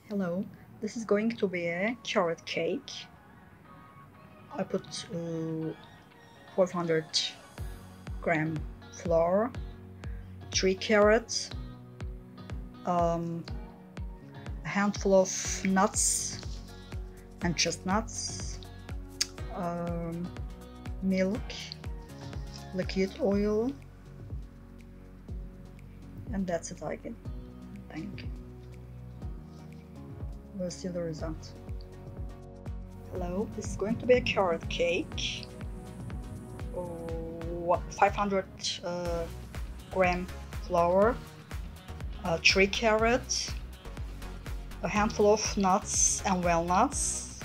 Hello, this is going to be a carrot cake. I put 400 gram flour, 3 carrots, a handful of nuts and chestnuts, milk, liquid oil, and that's it, I think. We'll see the result. Hello, this is going to be a carrot cake. 500 gram flour, 3 carrots, a handful of nuts and walnuts,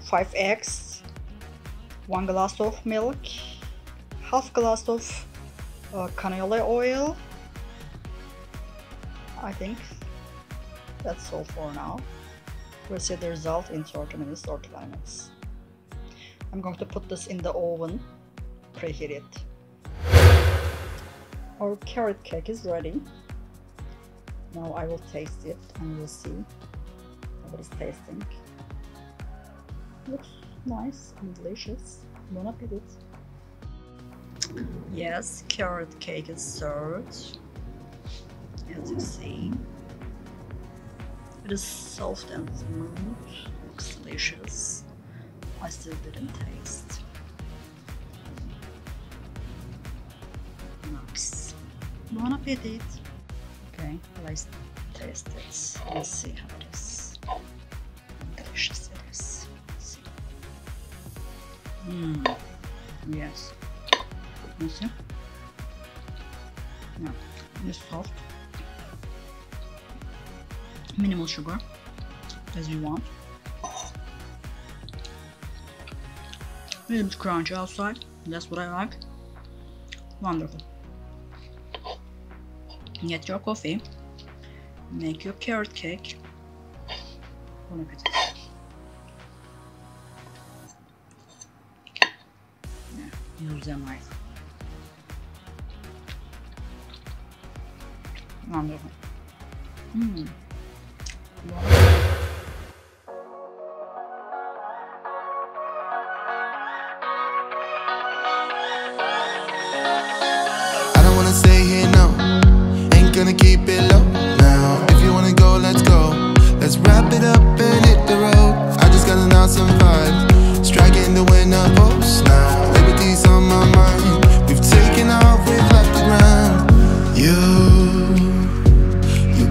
5 eggs, 1 glass of milk, half glass of canola oil. I think that's all for now. We'll see the result in 30 minutes or 20 minutes. I'm going to put this in the oven, preheat it. Our carrot cake is ready. Now I will taste it and we'll see how it is tasting. Looks nice and delicious. Bon appetit. Yes, carrot cake is served. As you see, it is soft and smooth, looks delicious. I still didn't taste. Nice. Bon appetit. Okay, let's taste it. Let's see how it is. How delicious it is. Let's see. Yes. You see? No, it's soft. Minimal sugar, as you want. A little bit crunchy outside, that's what I like. Wonderful. Get your coffee, make your carrot cake. Bon appetit. Yeah, use a knife. Wonderful. I don't wanna stay here, no. Ain't gonna keep it low now. If you wanna go, let's go. Let's wrap it up and hit the road. I just got an awesome vibe, striking the winner post now. Liberty's on my mind. We've taken off, we've left the ground. You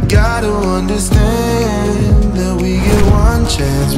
gotta understand that we get one chance.